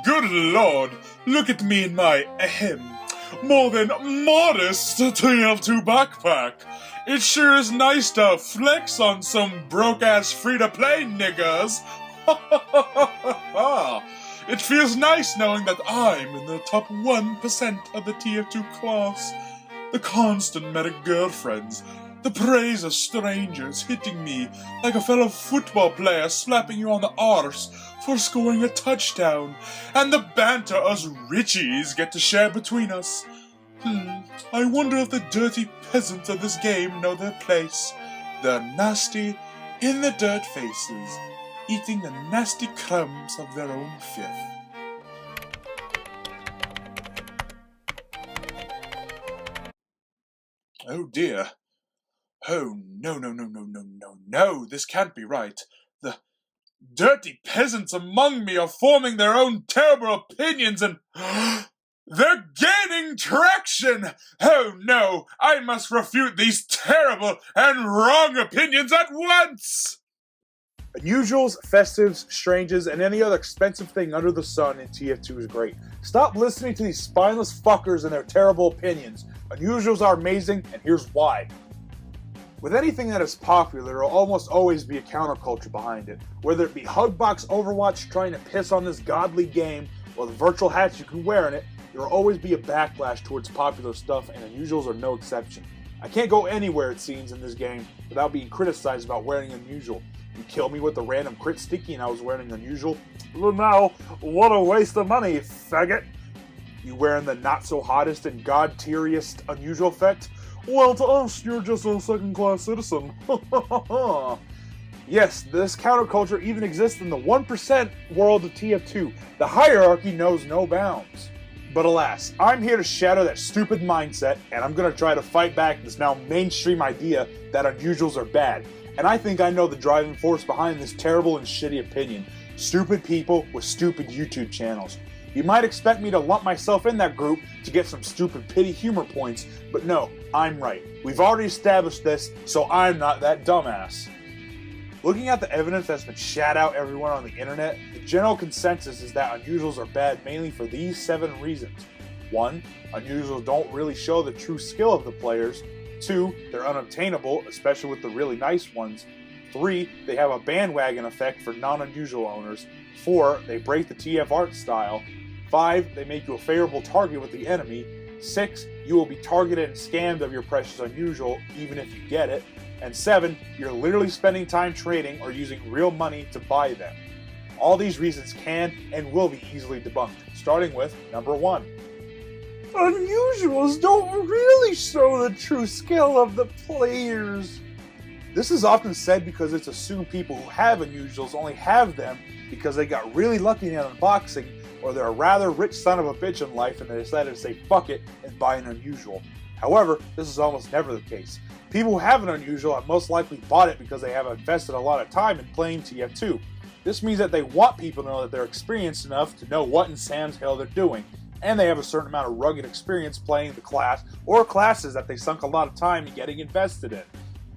Good lord, look at me in my, more than modest TF2 backpack. It sure is nice to flex on some broke-ass free-to-play niggas. It feels nice knowing that I'm in the top 1% of the TF2 class. The constant met of girlfriends, the praise of strangers hitting me like a fellow football player slapping you on the arse for scoring a touchdown, and the banter us Richies get to share between us. I wonder if the dirty peasants of this game know their place. The nasty, in the dirt faces, eating the nasty crumbs of their own filth. Oh dear. Oh, no, this can't be right. The dirty peasants among me are forming their own terrible opinions and they're gaining traction! Oh no, I must refute these terrible and wrong opinions at once! Unusuals, festives, stranges, and any other expensive thing under the sun in TF2 is great. Stop listening to these spineless fuckers and their terrible opinions. Unusuals are amazing, and here's why. With anything that is popular, there will almost always be a counterculture behind it. Whether it be Hugbox Overwatch trying to piss on this godly game, or the virtual hats you can wear in it, there will always be a backlash towards popular stuff, and Unusuals are no exception. I can't go anywhere, it seems, in this game without being criticized about wearing Unusual. You kill me with the random crit sticky and I was wearing Unusual. Well, now, what a waste of money, faggot. You wearing the not-so-hottest and god-tieriest Unusual effect? Well, to us, you're just a second-class citizen. Yes, this counterculture even exists in the 1% world of TF2. The hierarchy knows no bounds. But alas, I'm here to shatter that stupid mindset, and I'm going to try to fight back this now mainstream idea that Unusuals are bad. And I think I know the driving force behind this terrible and shitty opinion. Stupid people with stupid YouTube channels. You might expect me to lump myself in that group to get some stupid pity humor points, but no, I'm right. We've already established this, so I'm not that dumbass. Looking at the evidence that's been shat out everywhere on the internet, the general consensus is that Unusuals are bad mainly for these 7 reasons. 1. Unusuals don't really show the true skill of the players. 2. They're unobtainable, especially with the really nice ones. 3. They have a bandwagon effect for non-Unusual owners. 4. They break the TF art style. 5. They make you a favorable target with the enemy. 6. You will be targeted and scammed of your precious Unusual, even if you get it. And 7. You're literally spending time trading or using real money to buy them. All these reasons can and will be easily debunked, starting with number 1. Unusuals don't really show the true skill of the players. This is often said because it's assumed people who have Unusuals only have them because they got really lucky in unboxing, or they're a rather rich son of a bitch in life and they decided to say fuck it and buy an Unusual. However, this is almost never the case. People who have an Unusual have most likely bought it because they have invested a lot of time in playing TF2. This means that they want people to know that they're experienced enough to know what in Sam's hell they're doing, and they have a certain amount of rugged experience playing the class or classes that they sunk a lot of time in getting invested in.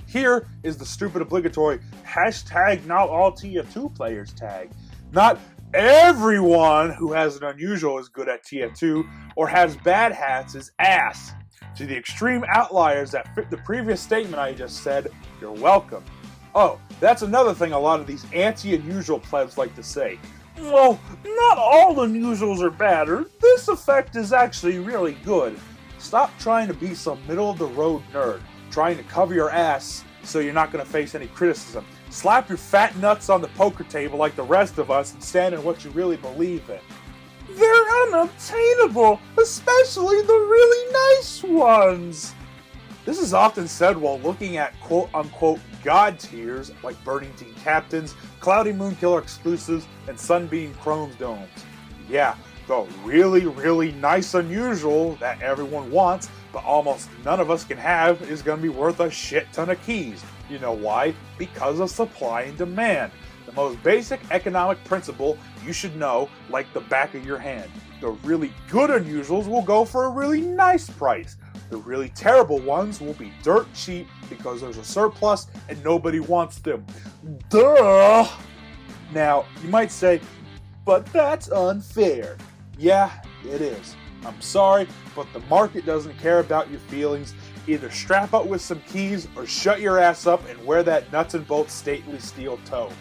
Here is the stupid obligatory hashtag not all TF2 players tag. Not everyone who has an Unusual is good at TF2 or has bad hats is ass. To the extreme outliers that fit the previous statement I just said, you're welcome. Oh, that's another thing a lot of these anti-Unusual plebs like to say. Well, not all Unusuals are bad, or this effect is actually really good. Stop trying to be some middle-of-the-road nerd, trying to cover your ass so you're not going to face any criticism. Slap your fat nuts on the poker table like the rest of us and stand in what you really believe in. They're unobtainable, especially the really nice ones. This is often said while looking at quote-unquote god tiers like Burning Team Captains, Cloudy Moonkiller exclusives, and Sunbeam Chrome Domes. Yeah, the really, really nice Unusual that everyone wants, but almost none of us can have, is going to be worth a shit ton of keys. You know why? Because of supply and demand. The most basic economic principle you should know like the back of your hand. The really good Unusuals will go for a really nice price. The really terrible ones will be dirt cheap because there's a surplus and nobody wants them. Duh! Now, you might say, but that's unfair. Yeah, it is. I'm sorry, but the market doesn't care about your feelings. Either strap up with some keys or shut your ass up and wear that nuts and bolts stately steel toe.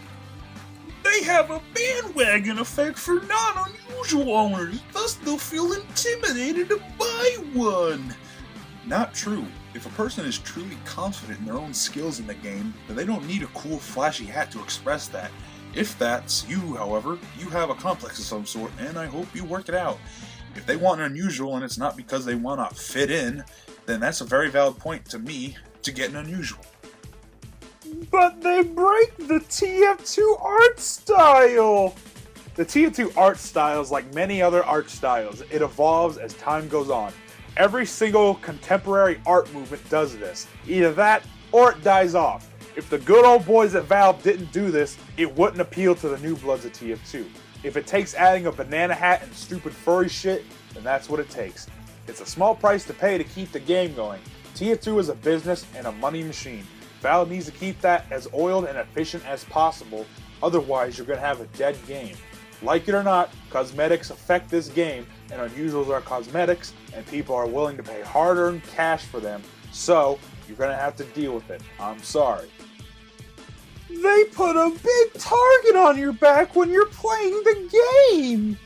They have a bandwagon effect for non-unusual owners, thus they'll feel intimidated to buy one. Not true. If a person is truly confident in their own skills in the game, then they don't need a cool flashy hat to express that. If that's you, however, you have a complex of some sort, and I hope you work it out. If they want an unusual and it's not because they want to fit in, then that's a very valid point to me to get an unusual. But they break the TF2 art style! The TF2 art style is like many other art styles. It evolves as time goes on. Every single contemporary art movement does this. Either that, or it dies off. If the good old boys at Valve didn't do this, it wouldn't appeal to the new bloods of TF2. If it takes adding a banana hat and stupid furry shit, then that's what it takes. It's a small price to pay to keep the game going. TF2 is a business and a money machine. Valve needs to keep that as oiled and efficient as possible, otherwise you're going to have a dead game. Like it or not, cosmetics affect this game, and unusuals are cosmetics, and people are willing to pay hard-earned cash for them, so you're going to have to deal with it. I'm sorry. They put a big target on your back when you're playing the game!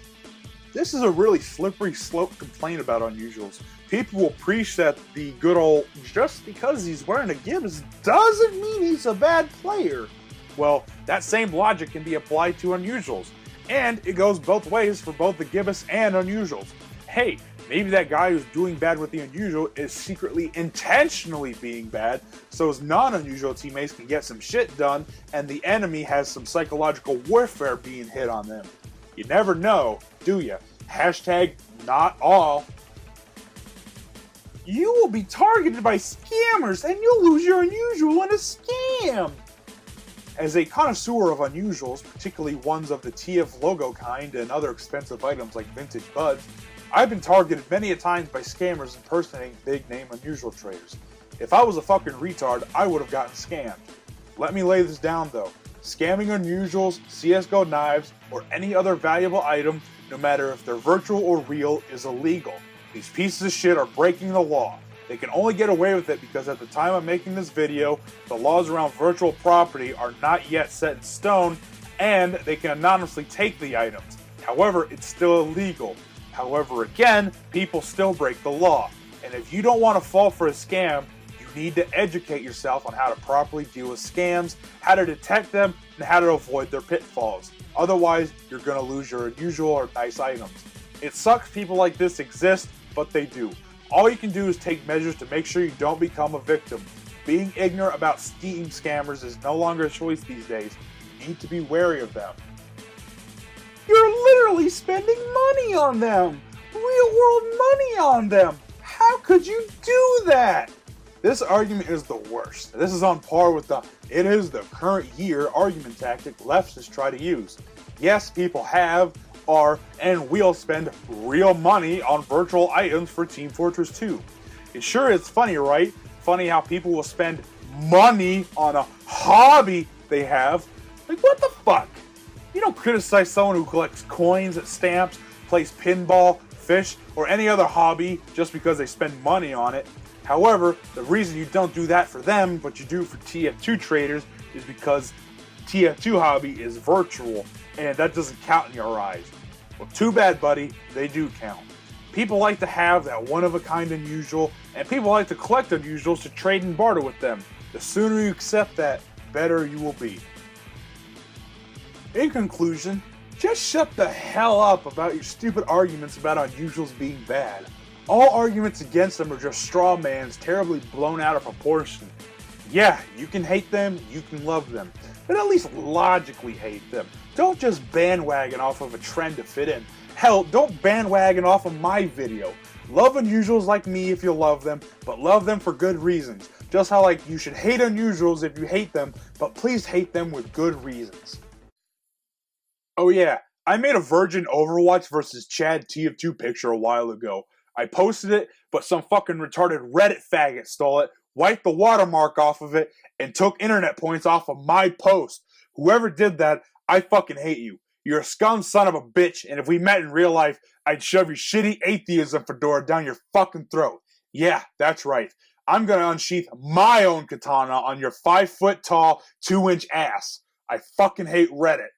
This is a really slippery slope complaint about unusuals. People will preach that the good old, just because he's wearing a Gibbs doesn't mean he's a bad player. Well, that same logic can be applied to unusuals. And it goes both ways for both the Gibbous and unusuals. Hey, maybe that guy who's doing bad with the unusual is secretly intentionally being bad, so his non-unusual teammates can get some shit done, and the enemy has some psychological warfare being hit on them. You never know, do ya? Hashtag not all. You will be targeted by scammers and you'll lose your unusual in a scam! As a connoisseur of unusuals, particularly ones of the TF logo kind and other expensive items like vintage buds, I've been targeted many a times by scammers impersonating big name unusual traders. If I was a fucking retard, I would have gotten scammed. Let me lay this down though. Scamming unusuals, CSGO knives, or any other valuable item, no matter if they're virtual or real, is illegal. These pieces of shit are breaking the law. They can only get away with it because at the time I'm making this video, the laws around virtual property are not yet set in stone, and they can anonymously take the items. However, it's still illegal. However, again, people still break the law. And if you don't want to fall for a scam, you need to educate yourself on how to properly deal with scams, how to detect them, and how to avoid their pitfalls. Otherwise, you're going to lose your unusual or nice items. It sucks people like this exist, but they do. All you can do is take measures to make sure you don't become a victim. Being ignorant about Steam scammers is no longer a choice these days. You need to be wary of them. You're literally spending money on them! Real world money on them! How could you do that? This argument is the worst. This is on par with the "it is the current year" argument tactic leftists try to use. Yes, people have, are, and will spend real money on virtual items for Team Fortress 2. It sure is funny, right? Funny how people will spend money on a hobby they have. Like, what the fuck? You don't criticize someone who collects coins, stamps, plays pinball, fish, or any other hobby just because they spend money on it. However, the reason you don't do that for them, but you do for TF2 traders, is because TF2 hobby is virtual, and that doesn't count in your eyes. Well, too bad, buddy, they do count. People like to have that one-of-a-kind unusual, and people like to collect unusuals to trade and barter with them. The sooner you accept that, better you will be. In conclusion, just shut the hell up about your stupid arguments about unusuals being bad. All arguments against them are just straw mans terribly blown out of proportion. Yeah, you can hate them, you can love them, but at least logically hate them. Don't just bandwagon off of a trend to fit in. Hell, don't bandwagon off of my video. Love unusuals like me if you love them, but love them for good reasons. Just how like you should hate unusuals if you hate them, but please hate them with good reasons. Oh yeah, I made a Virgin Overwatch versus Chad TF2 picture a while ago. I posted it, but some fucking retarded Reddit faggot stole it, wiped the watermark off of it, and took internet points off of my post. Whoever did that, I fucking hate you. You're a scum son of a bitch, and if we met in real life, I'd shove your shitty atheism fedora down your fucking throat. Yeah, that's right. I'm gonna unsheath my own katana on your 5 foot tall, 2 inch ass. I fucking hate Reddit.